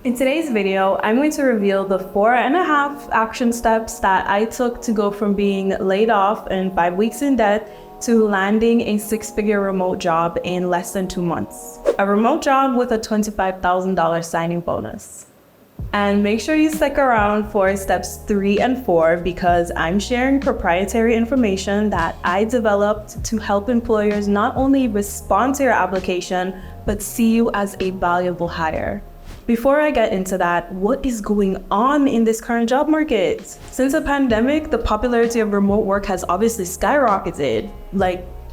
In today's video, I'm going to reveal the 4.5 action steps that I took to go from being laid off and 5 weeks in debt to landing a 6-figure remote job in less than 2 months. A remote job with a $25,000 signing bonus. And make sure you stick around for steps 3 and 4 because I'm sharing proprietary information that I developed to help employers not only respond to your application, but see you as a valuable hire. Before I get into that, what is going on in this current job market? Since the pandemic, the popularity of remote work has obviously skyrocketed.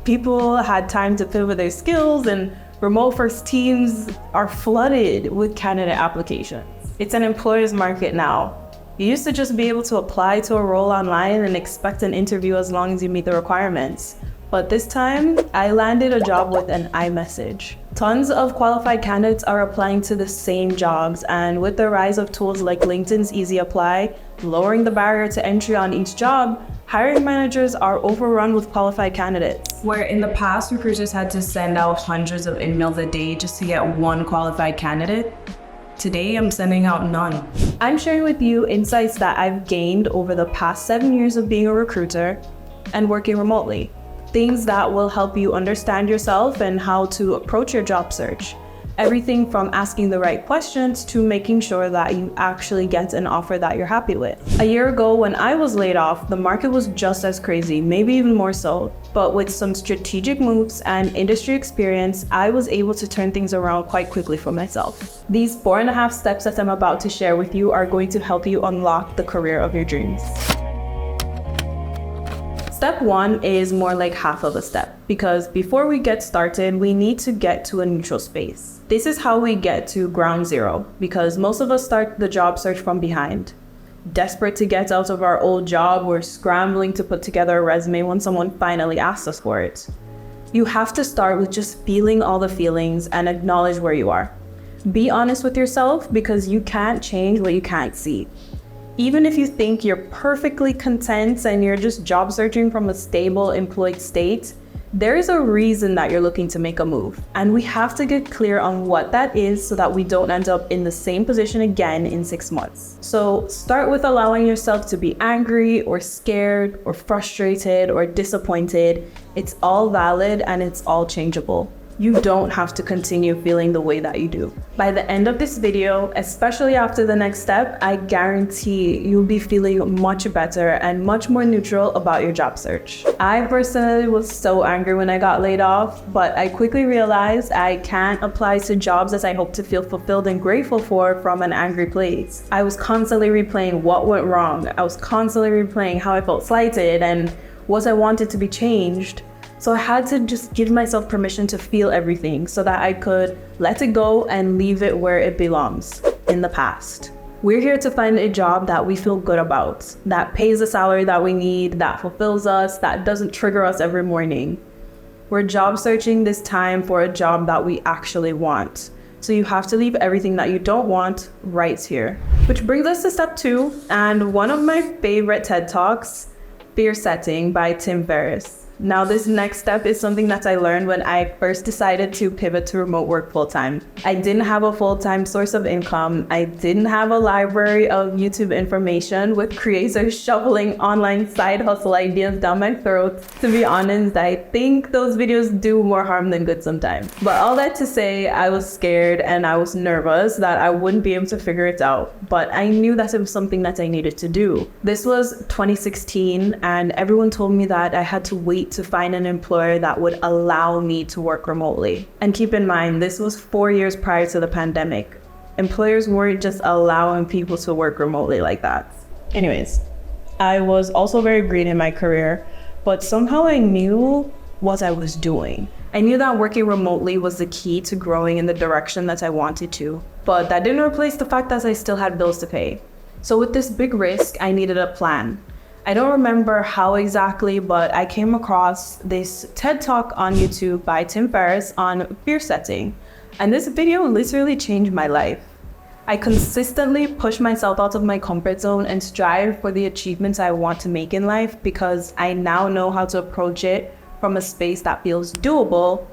People had time to pivot their skills and remote first teams are flooded with candidate applications. It's an employer's market now. You used to just be able to apply to a role online and expect an interview as long as you meet the requirements. But this time, I landed a job with an iMessage. Tons of qualified candidates are applying to the same jobs, and with the rise of tools like LinkedIn's Easy Apply, lowering the barrier to entry on each job, hiring managers are overrun with qualified candidates. Where in the past, recruiters had to send out hundreds of emails a day just to get one qualified candidate, today I'm sending out none. I'm sharing with you insights that I've gained over the past 7 years of being a recruiter and working remotely. Things that will help you understand yourself and how to approach your job search. Everything from asking the right questions to making sure that you actually get an offer that you're happy with. A year ago, when I was laid off, the market was just as crazy, maybe even more so. But with some strategic moves and industry experience, I was able to turn things around quite quickly for myself. These 4.5 steps that I'm about to share with you are going to help you unlock the career of your dreams. Step 1 is more like half of a step, because before we get started, we need to get to a neutral space. This is how we get to ground zero, because most of us start the job search from behind. Desperate to get out of our old job, we're scrambling to put together a resume when someone finally asks us for it. You have to start with just feeling all the feelings and acknowledge where you are. Be honest with yourself, because you can't change what you can't see. Even if you think you're perfectly content and you're just job searching from a stable employed state, there is a reason that you're looking to make a move. And we have to get clear on what that is so that we don't end up in the same position again in 6 months. So start with allowing yourself to be angry or scared or frustrated or disappointed. It's all valid and it's all changeable. You don't have to continue feeling the way that you do. By the end of this video, especially after the next step, I guarantee you'll be feeling much better and much more neutral about your job search. I personally was so angry when I got laid off, but I quickly realized I can't apply to jobs as I hope to feel fulfilled and grateful for from an angry place. I was constantly replaying what went wrong. I was constantly replaying how I felt slighted and what I wanted to be changed. So I had to just give myself permission to feel everything so that I could let it go and leave it where it belongs, in the past. We're here to find a job that we feel good about, that pays the salary that we need, that fulfills us, that doesn't trigger us every morning. We're job searching this time for a job that we actually want. So you have to leave everything that you don't want right here. Which brings us to step 2, and one of my favorite TED Talks, Fear Setting by Tim Ferriss. Now, this next step is something that I learned when I first decided to pivot to remote work full-time. I didn't have a full-time source of income. I didn't have a library of YouTube information with creators shoveling online side hustle ideas down my throat. To be honest, I think those videos do more harm than good sometimes. But all that to say, I was scared and I was nervous that I wouldn't be able to figure it out. But I knew that it was something that I needed to do. This was 2016, and everyone told me that I had to wait to find an employer that would allow me to work remotely. And keep in mind, this was 4 years prior to the pandemic. Employers weren't just allowing people to work remotely like that. Anyways, I was also very green in my career, but somehow I knew what I was doing. I knew that working remotely was the key to growing in the direction that I wanted to, but that didn't replace the fact that I still had bills to pay. So with this big risk, I needed a plan. I don't remember how exactly, but I came across this TED Talk on YouTube by Tim Ferriss on fear setting. And this video literally changed my life. I consistently push myself out of my comfort zone and strive for the achievements I want to make in life because I now know how to approach it from a space that feels doable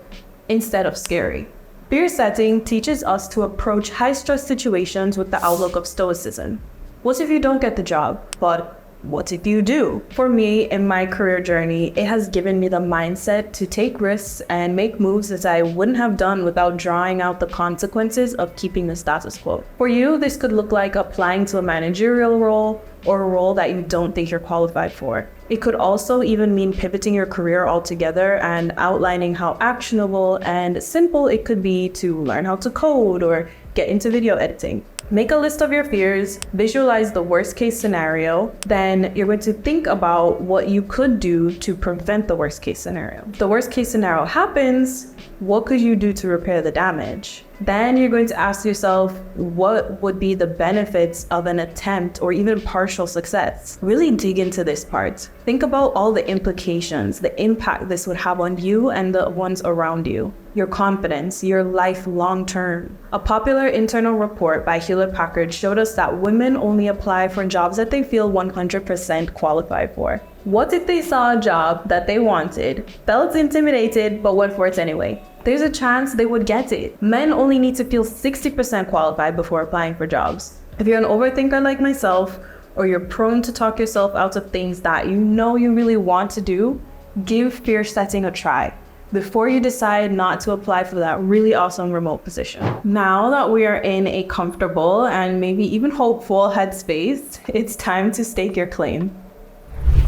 instead of scary. Fear setting teaches us to approach high-stress situations with the outlook of stoicism. What if you don't get the job? But what if you do? For me, in my career journey, it has given me the mindset to take risks and make moves that I wouldn't have done without drawing out the consequences of keeping the status quo. For you, this could look like applying to a managerial role or a role that you don't think you're qualified for. It could also even mean pivoting your career altogether and outlining how actionable and simple it could be to learn how to code or get into video editing. Make a list of your fears, visualize the worst case scenario, then you're going to think about what you could do to prevent the worst case scenario. If the worst case scenario happens, what could you do to repair the damage? Then you're going to ask yourself, what would be the benefits of an attempt or even partial success? Really dig into this part. Think about all the implications, the impact this would have on you and the ones around you, your confidence, your life long term. A popular internal report by Hewlett-Packard showed us that women only apply for jobs that they feel 100% qualified for. What if they saw a job that they wanted, felt intimidated, but went for it anyway? There's a chance they would get it. Men only need to feel 60% qualified before applying for jobs. If you're an overthinker like myself, or you're prone to talk yourself out of things that you know you really want to do, give fear setting a try before you decide not to apply for that really awesome remote position. Now that we are in a comfortable and maybe even hopeful headspace, it's time to stake your claim.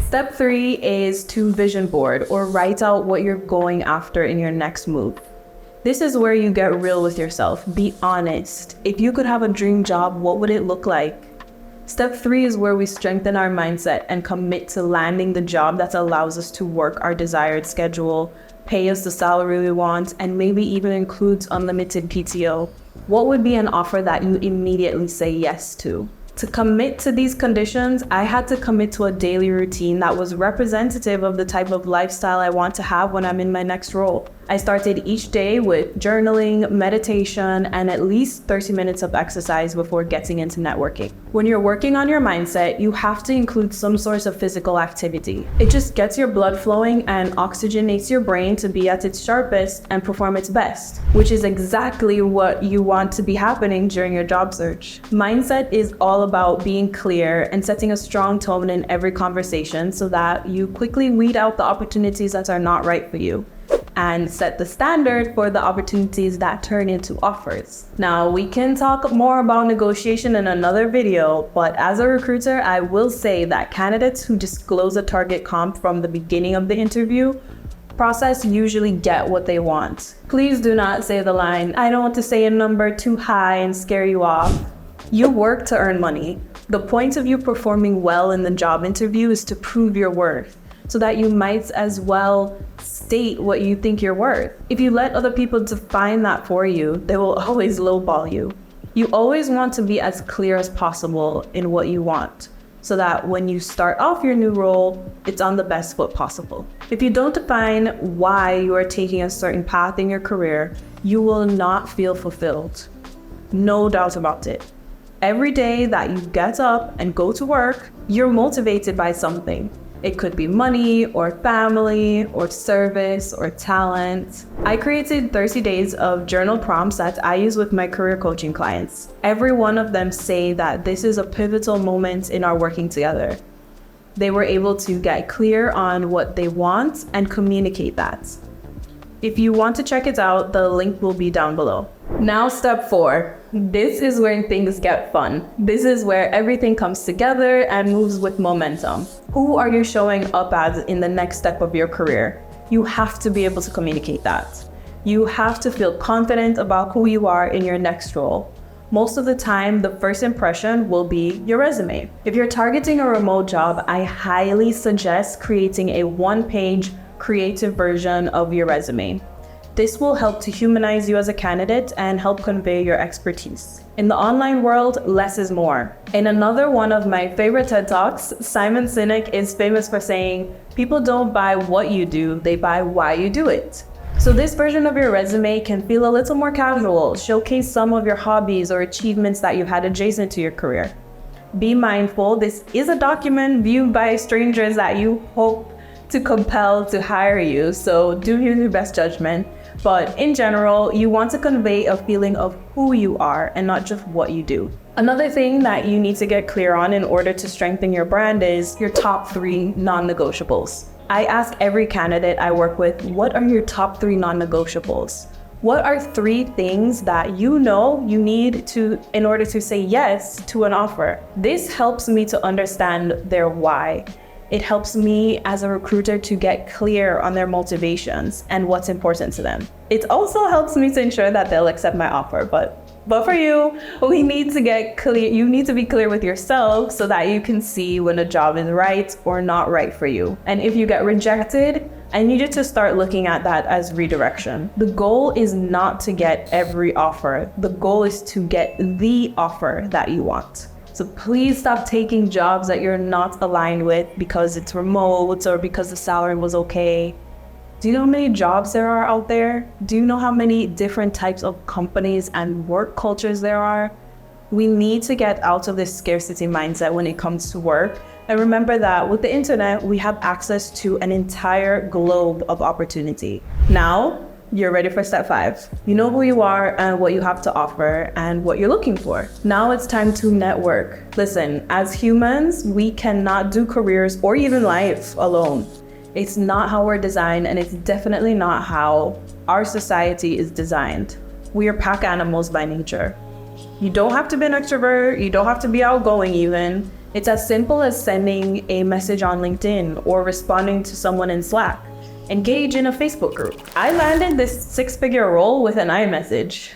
Step 3 is to vision board or write out what you're going after in your next move. This is where you get real with yourself. Be honest. If you could have a dream job, what would it look like? Step 3 is where we strengthen our mindset and commit to landing the job that allows us to work our desired schedule, pay us the salary we want, and maybe even includes unlimited PTO. What would be an offer that you immediately say yes to? To commit to these conditions, I had to commit to a daily routine that was representative of the type of lifestyle I want to have when I'm in my next role. I started each day with journaling, meditation, and at least 30 minutes of exercise before getting into networking. When you're working on your mindset, you have to include some sort of physical activity. It just gets your blood flowing and oxygenates your brain to be at its sharpest and perform its best, which is exactly what you want to be happening during your job search. Mindset is all about being clear and setting a strong tone in every conversation so that you quickly weed out the opportunities that are not right for you and set the standard for the opportunities that turn into offers. Now, we can talk more about negotiation in another video, but as a recruiter, I will say that candidates who disclose a target comp from the beginning of the interview process usually get what they want. Please do not say the line, "I don't want to say a number too high and scare you off." You work to earn money. The point of you performing well in the job interview is to prove your worth, so that you might as well state what you think you're worth. If you let other people define that for you, they will always lowball you. You always want to be as clear as possible in what you want, so that when you start off your new role, it's on the best foot possible. If you don't define why you are taking a certain path in your career, you will not feel fulfilled. No doubt about it. Every day that you get up and go to work, you're motivated by something. It could be money or family or service or talent. I created 30 days of journal prompts that I use with my career coaching clients. Every one of them say that this is a pivotal moment in our working together. They were able to get clear on what they want and communicate that. If you want to check it out, the link will be down below. Now, step 4. This is where things get fun. This is where everything comes together and moves with momentum. Who are you showing up as in the next step of your career? You have to be able to communicate that. You have to feel confident about who you are in your next role. Most of the time, the first impression will be your resume. If you're targeting a remote job, I highly suggest creating a one-page creative version of your resume. This will help to humanize you as a candidate and help convey your expertise. In the online world, less is more. In another one of my favorite TED Talks, Simon Sinek is famous for saying, "People don't buy what you do, they buy why you do it." So this version of your resume can feel a little more casual, showcase some of your hobbies or achievements that you've had adjacent to your career. Be mindful, this is a document viewed by strangers that you hope to compel to hire you, so do use your best judgment. But in general, you want to convey a feeling of who you are and not just what you do. Another thing that you need to get clear on in order to strengthen your brand is your top 3 non-negotiables. I ask every candidate I work with, what are your top 3 non-negotiables? What are 3 things that you know you need to in order to say yes to an offer? This helps me to understand their why. It helps me as a recruiter to get clear on their motivations and what's important to them. It also helps me to ensure that they'll accept my offer. But for you, we need to get clear. You need to be clear with yourself so that you can see when a job is right or not right for you. And if you get rejected, I need you to start looking at that as redirection. The goal is not to get every offer. The goal is to get the offer that you want. So please stop taking jobs that you're not aligned with because it's remote or because the salary was okay. Do you know how many jobs there are out there? Do you know how many different types of companies and work cultures there are? We need to get out of this scarcity mindset when it comes to work. And remember that with the internet, we have access to an entire globe of opportunity. Now, you're ready for step 5. You know who you are and what you have to offer and what you're looking for. Now it's time to network. Listen, as humans, we cannot do careers or even life alone. It's not how we're designed, and it's definitely not how our society is designed. We are pack animals by nature. You don't have to be an extrovert. You don't have to be outgoing even. It's as simple as sending a message on LinkedIn or responding to someone in Slack. Engage in a Facebook group. I landed this 6-figure role with an iMessage.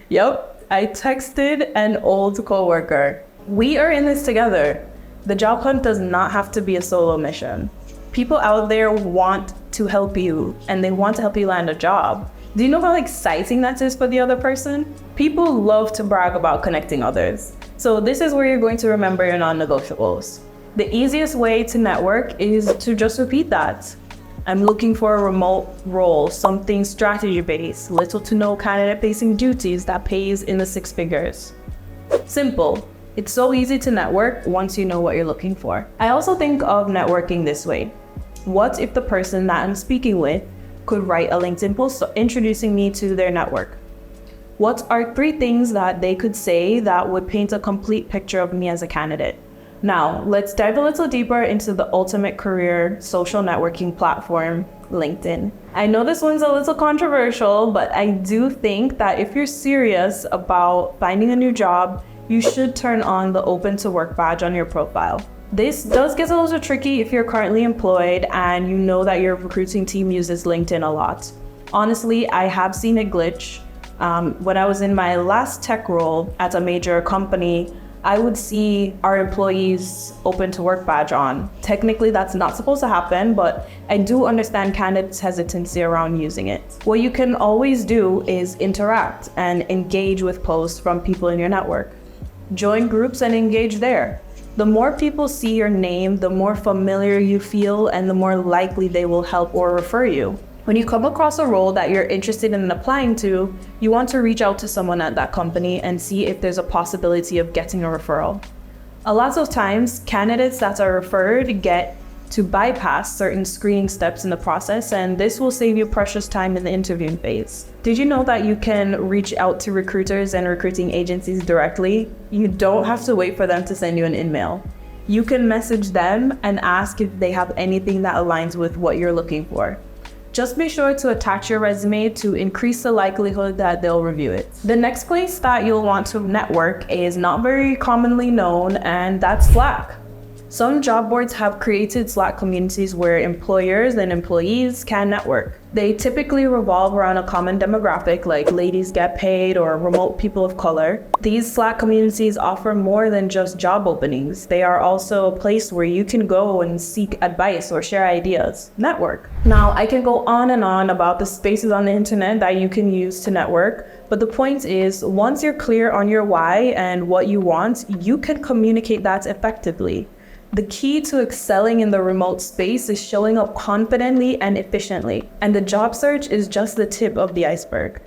Yep, I texted an old coworker. We are in this together. The job hunt does not have to be a solo mission. People out there want to help you and they want to help you land a job. Do you know how exciting that is for the other person? People love to brag about connecting others. So this is where you're going to remember your non-negotiables. The easiest way to network is to just repeat that. I'm looking for a remote role, something strategy-based, little to no candidate-facing duties that pays in the 6 figures. Simple. It's so easy to network once you know what you're looking for. I also think of networking this way. What if the person that I'm speaking with could write a LinkedIn post introducing me to their network? What are 3 things that they could say that would paint a complete picture of me as a candidate? Now, let's dive a little deeper into the ultimate career social networking platform, LinkedIn. I know this one's a little controversial, but I do think that if you're serious about finding a new job, you should turn on the Open to Work badge on your profile. This does get a little tricky if you're currently employed and you know that your recruiting team uses LinkedIn a lot. Honestly, I have seen it glitch. When I was in my last tech role at a major company, I would see our employees Open to Work badge on. Technically, that's not supposed to happen, but I do understand candidates' hesitancy around using it. What you can always do is interact and engage with posts from people in your network. Join groups and engage there. The more people see your name, the more familiar you feel and the more likely they will help or refer you. When you come across a role that you're interested in applying to, you want to reach out to someone at that company and see if there's a possibility of getting a referral. A lot of times, candidates that are referred get to bypass certain screening steps in the process, and this will save you precious time in the interviewing phase. Did you know that you can reach out to recruiters and recruiting agencies directly? You don't have to wait for them to send you an email. You can message them and ask if they have anything that aligns with what you're looking for. Just be sure to attach your resume to increase the likelihood that they'll review it. The next place that you'll want to network is not very commonly known, and that's Slack. Some job boards have created Slack communities where employers and employees can network. They typically revolve around a common demographic like ladies get paid or remote people of color. These Slack communities offer more than just job openings. They are also a place where you can go and seek advice or share ideas. Network. Now, I can go on and on about the spaces on the internet that you can use to network, but the point is, once you're clear on your why and what you want, you can communicate that effectively. The key to excelling in the remote space is showing up confidently and efficiently, and the job search is just the tip of the iceberg.